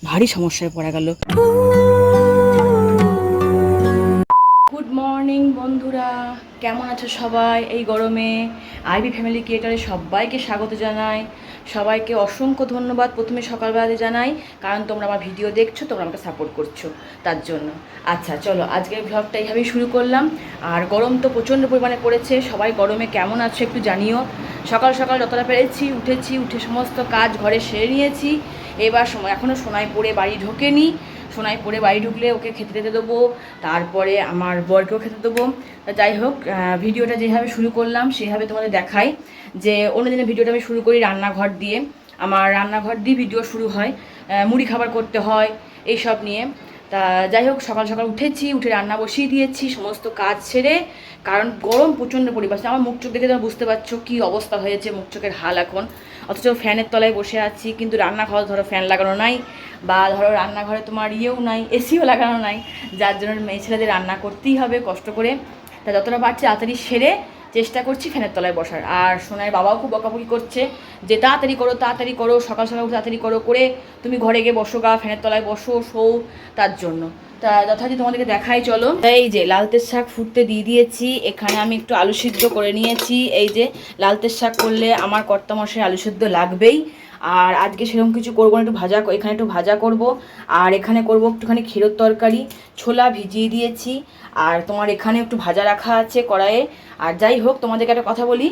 ভারী সমস্যায় পড়া গেল। গুড মর্নিং বন্ধুরা, কেমন আছো সবাই? এই গরমে আইভি ফ্যামিলি ক্রিয়েটারে সবাইকে স্বাগত জানাই। সবাইকে অসংখ্য ধন্যবাদ প্রথমে সকালবেলাতে জানাই, কারণ তোমরা আমার ভিডিও দেখছো, তোমরা আমাকে সাপোর্ট করছো, তার জন্য। আচ্ছা চলো, আজকের ভ্লগটা এইভাবেই শুরু করলাম। আর গরম তো প্রচণ্ড পরিমাণে পড়েছে, সবাই গরমে কেমন আছো একটু জানিও। সকাল সকাল যতটা পেরেছি উঠে সমস্ত কাজ ঘরে সেরে নিয়েছি। এবার সময় এখনও সোনাই পড়ে বাড়ি ঢোকেনি। সোনাই পড়ে বাড়ি ঢুকলে ওকে খেতে দিতে দেবো, তারপরে আমার বরকেও খেতে দেবো। যাই হোক, ভিডিওটা যেভাবে শুরু করলাম সেভাবে তোমাদের দেখাই। যে অন্যদিনের ভিডিওটা আমি শুরু করি রান্নাঘর দিয়ে, আমার রান্নাঘর দিয়ে ভিডিও শুরু হয়, মুড়ি খাবার করতে হয় এইসব নিয়ে। তা যাই হোক, সকাল সকাল উঠে রান্না বসিয়ে দিয়েছি সমস্ত কাজ ছেড়ে, কারণ গরম প্রচণ্ড পরিবেশ। আমার মুখ চোখ দেখে তোমরা বুঝতে পারছো কী অবস্থা হয়েছে, মুখ চোখের হাল এখন। অথচ ফ্যানের তলায় বসে আছি, কিন্তু রান্নাঘর ধরো ফ্যান লাগানো নাই, বা ধরো রান্নাঘরে তোমার ইয়েও নাই, এসিও লাগানো নাই, যার জন্য মেয়ে ছেলেদের রান্না করতেই হবে কষ্ট করে। তা যতটা পারছি তাড়াতাড়ি সেরে চেষ্টা করছি ফ্যানের তলায় বসার। আর সোনার বাবাও খুব বকাবকি করছে যে তাড়াতাড়ি করো, সকাল সকাল তাড়াতাড়ি করে তুমি ঘরে গিয়ে বসো গা, ফ্যানের তলায় বসো শোও, তার জন্য। তা যথারীতি তোমাদেরকে দেখাই চলো। এই যে লালতের শাক ফুটতে দিয়ে দিয়েছি, এখানে আমি একটু আলু সিদ্ধ করে নিয়েছি। এই যে লালতের শাক করলে আমার কর্তামশাই আলু সিদ্ধ লাগবেই। আর আজকে সেরকম কিছু করবো না, একটু ভাজা, এখানে একটু ভাজা করব। আর এখানে করব একটুখানি ক্ষীরের তরকারি, ছোলা ভিজিয়ে দিয়েছি। আর তোমার এখানে একটু ভাজা রাখা আছে কড়াইয়ে। আর যাই হোক, তোমাদেরকে একটা কথা বলি,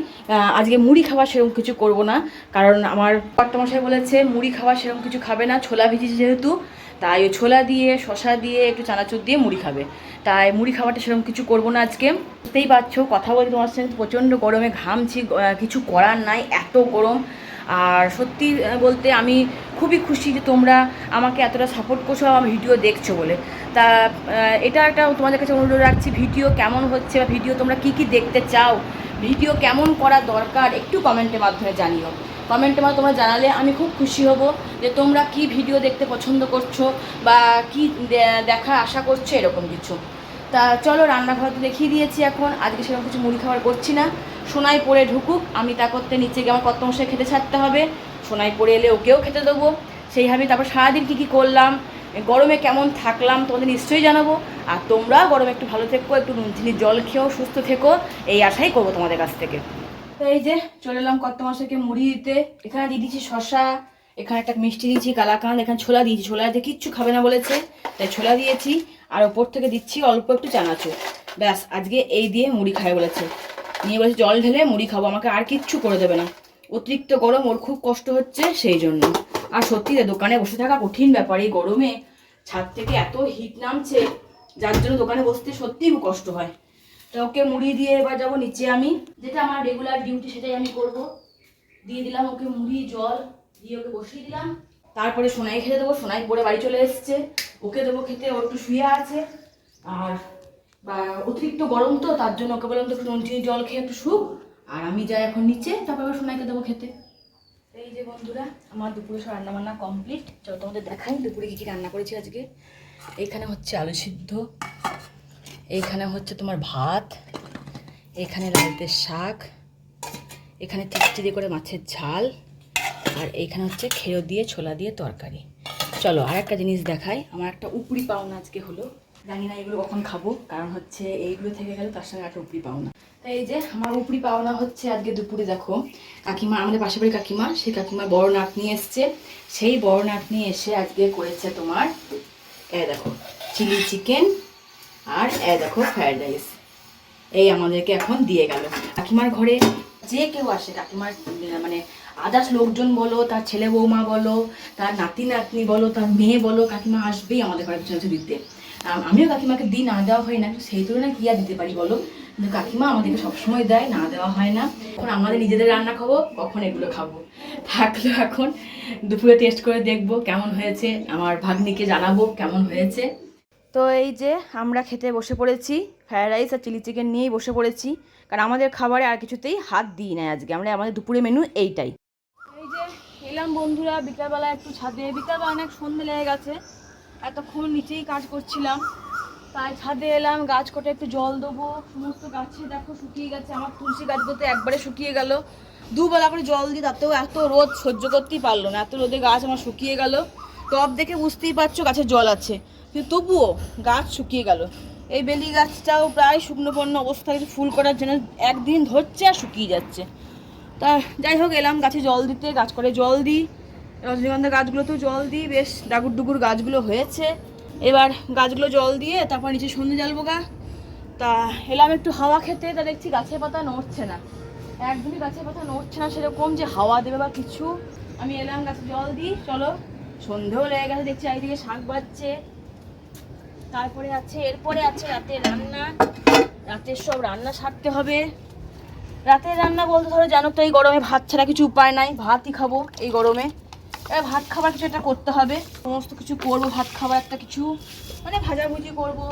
আজকে মুড়ি খাওয়া সেরকম কিছু করব না, কারণ আমার কর্তামশাই বলেছে মুড়ি খাওয়া সেরকম কিছু খাবে না, ছোলা ভিজিয়েছে যেহেতু, তাই ওই ছোলা দিয়ে শশা দিয়ে একটু চানাচুর দিয়ে মুড়ি খাবে। তাই মুড়ি খাওয়াটা সেরকম কিছু করবো না আজকে। বুঝতেই পারছো, কথা বলি তোমার সঙ্গে, প্রচণ্ড গরমে ঘামছি, কিছু করার নাই, এত গরম। আর সত্যি বলতে আমি খুবই খুশি যে তোমরা আমাকে এতটা সাপোর্ট করছো, আমার ভিডিও দেখছো বলে। তা এটা একটা তোমাদের কাছে অনুরোধ রাখছি, ভিডিও কেমন হচ্ছে বা ভিডিও তোমরা কী কী দেখতে চাও, ভিডিও কেমন করা দরকার, একটু কমেন্টের মাধ্যমে জানিও। কমেন্টের মাধ্যমে তোমরা জানালে আমি খুব খুশি হব যে তোমরা কি ভিডিও দেখতে পছন্দ করছো বা কি দেখার আশা করছো, এরকম কিছু। তা চলো, রান্নাঘর তো দেখিয়ে দিয়েছি, এখন আজকে সেরকম কিছু মুড়ি খাবার করছি না। সোনাই পড়ে ঢুকুক, আমি তা করতে নিচে গিয়ে আমার কর্তামশাই খেতে ছাড়তে হবে, সোনাই পড়ে এলে ওকেও খেতে দেবো। সেইভাবে তারপর সারাদিন কী কী করলাম, গরমে কেমন থাকলাম তোমাদের নিশ্চয়ই জানাবো। আর তোমরা গরমে একটু ভালো থেকো, একটু নুন চিনি জল খেয়েও সুস্থ থেকো, এই আশাই করবো তোমাদের কাছ থেকে। তো এই যে চলে এলাম কর্তামশাইকে মুড়ি দিতে। এখানে দিয়ে দিচ্ছি শশা, এখানে একটা মিষ্টি দিয়েছি কালাকাঁদ, এখানে ছোলা দিয়েছি, ছোলা দিয়ে কিচ্ছু খাবে না বলেছে, তাই ছোলা দিয়েছি। আর ওপর থেকে দিচ্ছি অল্প একটু চানাচুর। ব্যাস, আজকে এই দিয়ে মুড়ি খায় বলেছে, নিয়ে বলেছে জল ঢেলে মুড়ি খাবো, আমাকে আর কিচ্ছু করে দেবে না। অতিরিক্ত গরম, ওর খুব কষ্ট হচ্ছে সেই জন্য। আর সত্যি দোকানে বসে থাকা কঠিন ব্যাপার, এই গরমে ছাদ থেকে এত হিট নামছে, যার জন্য দোকানে বসতে সত্যিই খুব কষ্ট হয়। তো ওকে মুড়ি দিয়ে এবার যাবো নিচে, আমি যেটা আমার রেগুলার ডিউটি সেটাই আমি করব। দিয়ে দিলাম ওকে মুড়ি জল দিয়ে, ওকে বসিয়ে দিলাম। তারপরে সোনাই খেতে দেবো, সোনাই পরে বাড়ি চলে এসছে, ওকে দেবো খেতে, ও একটু শুয়ে আছে। আর বা অতিরিক্ত গরম তো, তার জন্য ওকে বললাম তো একটু নুন চিনি জল খেয়ে একটু শুক, আর আমি যাই এখন নিচে, তারপর সোনাইকে দেবো খেতে। এই যে বন্ধুরা, আমার দুপুরে সব রান্নাবান্না কমপ্লিট। চলো তোমাদের দেখাই দুপুরে কী কী রান্না করেছি আজকে। এইখানে হচ্ছে আলু সিদ্ধ, এইখানে হচ্ছে তোমার ভাত, এখানে লালতের শাক, এখানে চিচড়ি করে মাছের ঝাল, আর এইখানে হচ্ছে খেরো দিয়ে ছোলা দিয়ে তরকারি। চলো আর একটা জিনিস দেখাই, আমার একটা উপরি পাওনা আজকে হলো, জানি না এগুলো কখন খাবো, কারণ হচ্ছে এইগুলো থেকে গেল তার সঙ্গে একটা উপরি পাওনা। তাই এই যে আমার উপরি পাওনা হচ্ছে আজকে দুপুরে, দেখো কাকিমা, আমাদের পাশের বাড়ির কাকিমা, সেই কাকিমা বড় নাক নিয়ে এসছে, সেই বড় নাক নিয়ে এসে আজকে করেছে তোমার দেখো চিলি চিকেন, আর দেখো ফ্রায়েড রাইস। এই আমাদেরকে এখন দিয়ে গেল। কাকিমার ঘরে যে কেউ আসে, কাকিমার মানে আদার্স লোকজন বলো, তার ছেলে বৌমা বলো, তার নাতি নাতনি বলো, তার মেয়ে বলো, কাকিমা আসবেই আমাদের ঘরে কিছু কিছু দিতে। আমিও কাকিমাকে দিই, না দেওয়া হয় না, সেই তুলনায় কী আর দিতে পারি বলো। কিন্তু কাকিমা আমাদেরকে সবসময় দেয়, না দেওয়া হয় না। এখন আমাদের নিজেদের রান্না খাবো, কখন এগুলো খাবো। থাকলো এখন দুপুরে টেস্ট করে দেখবো কেমন হয়েছে, আমার ভাগ্নিকে জানাবো কেমন হয়েছে। তো এই যে আমরা খেতে বসে পড়েছি, ফ্রায়েড রাইস আর চিলি চিকেন নিয়েই বসে পড়েছি, কারণ আমাদের খাবারে আর কিছুতেই হাত দিই না আজকে, আমরা আমাদের দুপুরে মেনু এইটাই। এই যে এলাম বন্ধুরা বিকালবেলা একটু ছাদে, বিকালবেলা অনেক সন্ধ্যে লেগে গেছে, এতক্ষণ নিচেই কাজ করছিলাম, তাই ছাদে এলাম, গাছ কোটে একটু জল দেবো। সমস্ত গাছে দেখো শুকিয়ে গেছে, আমার তুলসী গাছগুলোতে একবারে শুকিয়ে গেল, দুবেলা করে জল দিই, তাতেও এত রোদ সহ্য করতেই পারলো না, এত রোদে গাছ আমার শুকিয়ে গেল। টব দেখে বুঝতেই পারছো গাছে জল আছে, কিন্তু তবুও গাছ শুকিয়ে গেল। এই বেলি গাছটাও প্রায় শুকনোপন্ন অবস্থা, কিছু ফুল করার জন্য একদিন ধরছে আর শুকিয়ে যাচ্ছে। তা যাই হোক, এলাম গাছে জল দিতে, গাছ করে জল দিই, রজনীগন্ধা গাছগুলোতেও জল দিই, বেশ ডাগুর ডুগুর গাছগুলো হয়েছে। এবার গাছগুলো জল দিয়ে তারপর নিচে সন্ধে জ্বালবো গা। তা এলাম একটু হাওয়া খেতে, তা দেখছি গাছের পাতা নড়ছে না, একদমই গাছের পাতা নড়ছে না সেরকম যে হাওয়া দেবে বা কিছু। আমি এলাম গাছে জল দিই, চলো। সন্ধেও লেগে গেছে, দেখছি চারিদিকে শাক বাজছে। তারপরে আছে, এরপরে আছে রাতের রান্না। রাতের সব রান্না সারতে হবে। রাতের রান্না বলতে ধরো জানো তো, এই গরমে ভাত ছাড়া কিছু উপায় নাই, ভাতই খাবো এই গরমে। এবার ভাত খাবার কিছু একটা করতে হবে, সমস্ত কিছু করবো, ভাত খাবার একটা কিছু মানে ভাজাভুজি করবো।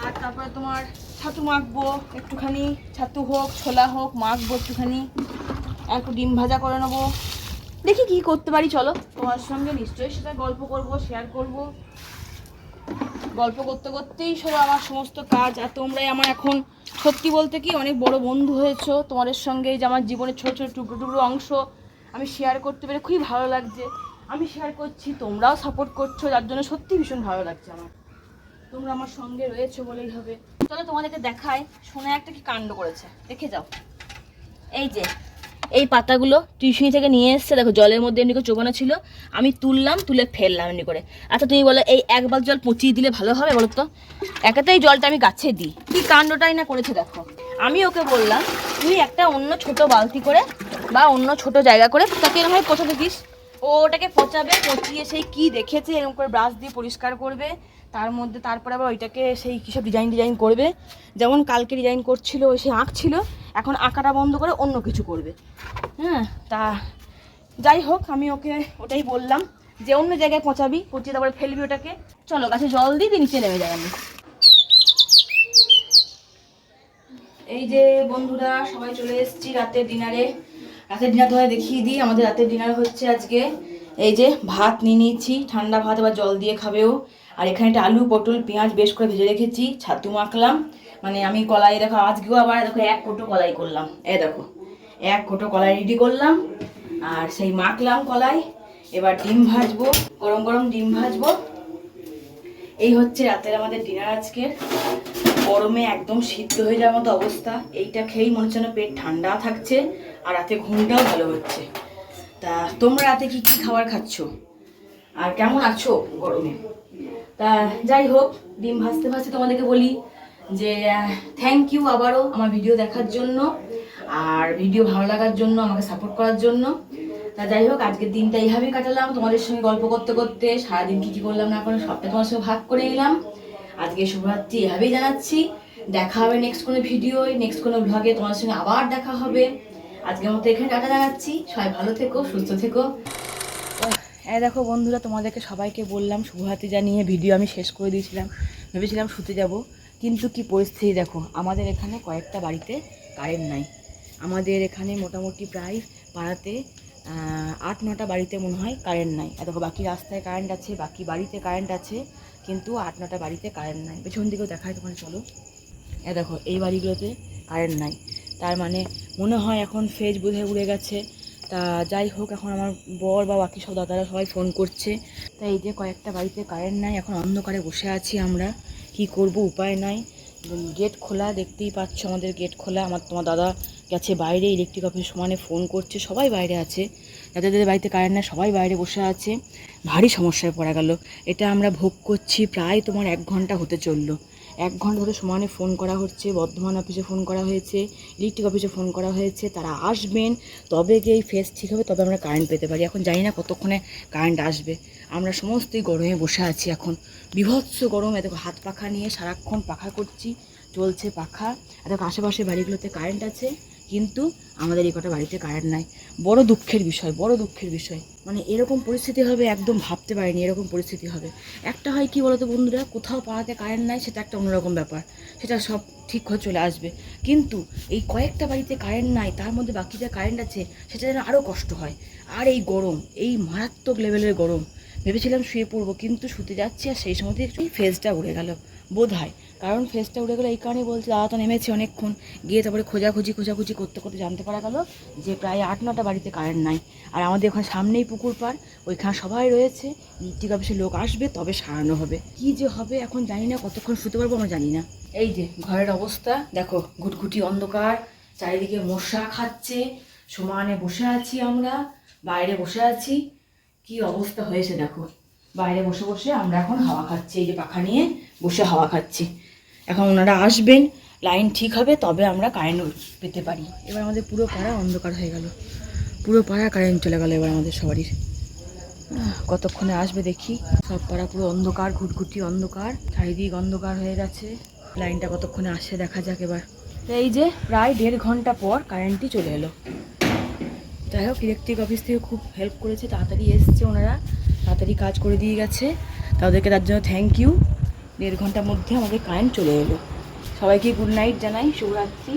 আর তারপরে তোমার ছাতু মাখবো, একটুখানি ছাতু হোক ছোলা হোক মাখবো একটুখানি, আর একটু ডিম ভাজা করে নেবো। দেখি কি করতে পারি, চলো তোমার সঙ্গে নিশ্চয়ই সেটা গল্প করব, শেয়ার করব। গল্প করতে করতেই সব আমার সমস্ত কাজ। আর তোমরাই আমার এখন সত্যি বলতে কি অনেক বড় বন্ধু হয়েছো। তোমাদের সঙ্গে যে আমার জীবনের ছোটো ছোটো টুকরো টুকরো অংশ আমি শেয়ার করতে পেরে খুবই ভালো লাগছে। আমি শেয়ার করছি, তোমরাও সাপোর্ট করছো, যার জন্য সত্যি ভীষণ ভালো লাগছে আমার। তোমরা আমার সঙ্গে রয়েছো বলেই হবে। চলো তোমাদেরকে দেখাই, সোনা একটা কি কাণ্ড করেছে, দেখে যাও। এই যে এই পাতাগুলো টিউশনি থেকে নিয়ে এসছে, দেখো জলের মধ্যে এমনি করে চোবানো ছিল, আমি তুললাম, তুলে ফেললাম এমনি করে। আচ্ছা তুমি বলো এই এক বালতি জল পচিয়ে দিলে ভালো হবে বলো তো? একাতেই জলটা আমি গাছে দিই, কি কাণ্ডটাই না করেছে দেখো। আমি ওকে বললাম তুই একটা অন্য ছোট বালতি করে বা অন্য ছোট জায়গা করে তাকে এরকম ভাবে পচাতে দিস। ও ওটাকে পচাবে, পচিয়ে সেই কি দেখেছে এরকম করে ব্রাশ দিয়ে পরিষ্কার করবে, তার মধ্যে তারপরে আবার ওইটাকে সেই কী সব ডিজাইন করবে। যেমন কালকে ডিজাইন করছিল, সে আঁকছিল, এখন আঁকাটা বন্ধ করে অন্য কিছু করবে। হ্যাঁ, তা যাই হোক আমি ওকে ওটাই বললাম যে অন্য জায়গায় পচাবি, পচিয়ে তারপরে ফেলবি ওটাকে। চলো গাছে জল দিই, দিয়ে নিচে নেমে যাই আমি। এই যে বন্ধুরা সবাই চলে এসেছি রাতের ডিনারে। রাতের ডিনার তোমায় দেখিয়ে দিই। আমাদের রাতের ডিনার হচ্ছে আজকে এই যে ভাত নিয়ে নিয়েছি, ঠান্ডা ভাত, আবার জল দিয়ে খাবেও। আর এখানে একটা আলু পটল পেঁয়াজ বেশ করে ভেজে রেখেছি, ছাতু মাখলাম, মানে আমি কলাই দেখো আজকেও আবার দেখো 1 কোটো কলাই করলাম, এই দেখো 1 কোটো কলাই রেডি করলাম, আর সেই মাখলাম কলাই। এবার ডিম ভাজবো, গরম গরম ডিম ভাজবো। এই হচ্ছে রাতের আমাদের ডিনার আজকের। গরমে একদম সিদ্ধ হয়ে যাওয়ার মতো অবস্থা, এইটা খেয়েই মনে হচ্ছে না পেট ঠান্ডা থাকছে, আর রাতে ঘুমটাও ভালো হচ্ছে। তা তোমরা রাতে কি কি খাবার খাচ্ছ আর কেমন আছো গরমে? তা যাই হোক, ডিম ভাজতে ভাজতে তোমাদেরকে বলি যে থ্যাংক ইউ আবারও আমার ভিডিও দেখার জন্য আর ভিডিও ভালো লাগার জন্য, আমাকে সাপোর্ট করার জন্য। তা যাই হোক, আজকের দিনটা এইভাবেই কাটালাম, তোমাদের সঙ্গে গল্প করতে করতে। সারাদিন কী কী করলাম না করলাম সবটা তোমার সঙ্গে ভাগ করে নিলাম। আজকে শুভরাত্রি এভাবেই জানাচ্ছি। দেখা হবে নেক্সট কোনো ভিডিও, নেক্সট কোনো ব্লগে তোমার সঙ্গে আবার দেখা হবে। আজকের মতো এখানে টাটা জানাচ্ছি। সবাই ভালো থেকো, সুস্থ থেকো। দেখো বন্ধুরা, তোমাদেরকে সবাইকে বললাম শুভরাত্রি জানিয়ে ভিডিও আমি শেষ করে দিয়েছিলাম, ভেবেছিলাম শুতে যাব, কিন্তু কি পরিস্থিতি দেখো। আমাদের এখানে কয়েকটা বাড়িতে কারেন্ট নাই। আমাদের এখানে মোটামুটি প্রায় পাড়াতে 8-9টা বাড়িতে মনে হয় কারেন্ট নাই। দেখো বাকি রাস্তায় কারেন্ট আছে, বাকি বাড়িতে কারেন্ট আছে, কিন্তু 8-9টা বাড়িতে কারেন্ট নাই। পেছন দিকেও দেখায় তোমার, চলো। দেখো এই বাড়িগুলোতে কারেন্ট নাই, তার মানে মনে হয় এখন ফেজ বোধহয় উড়ে গেছে। তা যাই হোক, এখন আমার বর বা বাকি সব দাদারা সবাই ফোন করছে। তাই এই যে কয়েকটা বাড়িতে কারেন্ট নাই, এখন অন্ধকারে বসে আছি আমরা, কি করব উপায় নাই। গেট খোলা, দেখতেই পাচ্ছ আমাদের গেট খোলা। তোমার দাদা গেছে বাইরে, ইলেকট্রিক অফিস সমানে ফোন করছে, সবাই বাইরে আছে, যাদের বাড়িতে কারেন্ট নাই সবাই বাইরে বসে আছে। ভারী সমস্যায় পড়া গেল, এটা আমরা ভোগ করছি প্রায় তোমার 1 ঘন্টা হতে চললো। 1 ঘন্টা ধরে সমানে ফোন করা হচ্ছে, বর্ধমান অফিসে ফোন করা হয়েছে, ইলেকট্রিক অফিসে ফোন করা হয়েছে, তারা আসবেন তবে গিয়ে এই ফেস ঠিক হবে, তবে আমরা কারেন্ট পেতে পারি। এখন জানি না কতক্ষণে কারেন্ট আসবে। আমরা সমস্তই গরমে বসে আছি এখন, বিভৎস গরম। এত হাত পাখা নিয়ে সারাক্ষণ পাখা করছি, চলছে পাখা। এত আশেপাশে বাড়িগুলোতে কারেন্ট আছে, কিন্তু আমাদের এই কটা বাড়িতে কারেন্ট নাই। বড় দুঃখের বিষয়, বড় দুঃখের বিষয়। মানে এরকম পরিস্থিতি হবে একদম ভাবতে পারিনি এরকম পরিস্থিতি হবে। একটা হয় কি বলতো বন্ধুরা, কোথাও পাড়াতে কারেন্ট নাই, সেটা একটা অন্যরকম ব্যাপার, সেটা সব ঠিক হয়ে চলে আসবে। কিন্তু এই কয়েকটা বাড়িতে কারেন্ট নাই, তার মধ্যে বাকিটা কারেন্ট আছে, সেটা যেন আরও কষ্ট হয়। আর এই গরম, এই মারাত্মক লেভেলের গরম, ভেবেছিলাম শুয়ে পড়বো, কিন্তু শুতে যাচ্ছি আর সেই সময়তে একটু ফেসটা উড়ে গেল বোধ হয়। কারণ ফেসটা উড়ে গেলো এই কারণে বলছে, দাদা তো নেমেছে অনেকক্ষণ, গিয়ে তারপরে খোঁজাখুঁজি করতে করতে জানতে পারা গেল যে প্রায় 8-9টা বাড়িতে কারেন্ট নাই। আর আমাদের ওখানে সামনেই পুকুর পাড়, ওইখানে সবাই রয়েছে, ইলেকট্রিক অফিসের লোক আসবে তবে সারানো হবে। কি যে হবে এখন জানি না, কতক্ষণ শুতে পারবো আমরা জানি না। এই যে ঘরের অবস্থা দেখো, ঘুটঘুটি অন্ধকার, চারিদিকে মশা খাচ্ছে, সমানে বসে আছি আমরা, বাইরে বসে আছি, কি অবস্থা হয়েছে দেখো। বাইরে বসে বসে আমরা এখন হাওয়া খাচ্ছি, এই যে পাখা নিয়ে বসে হাওয়া খাচ্ছি। এখন ওনারা আসবেন, লাইন ঠিক হবে তবে আমরা কারেন্ট পেতে পারি। এবার আমাদের পুরো পাড়া অন্ধকার হয়ে গেল, পুরো পাড়া কারেন্ট চলে গেল এবার আমাদের সবারই। কতক্ষণে আসবে দেখি। সব পাড়া পুরো অন্ধকার, ঘুটঘুটি অন্ধকার, চারিদিক অন্ধকার হয়ে গেছে। লাইনটা কতক্ষণে আসে দেখা যাক এবার। তো এই যে প্রায় 1.5 ঘন্টা পর কারেন্টই চলে এলো। যাই হোক, ইলেকট্রিক অফিস থেকে খুব হেল্প করেছে, তাড়াতাড়ি এসছে ওনারা, তাড়াতাড়ি কাজ করে দিয়ে গেছে, তাদেরকে তার জন্য থ্যাংক ইউ। 1.5 ঘন্টার মধ্যে আমাদের কারেন্ট চলে এলো। সবাইকে গুড নাইট জানাই, শুভরাত্রি।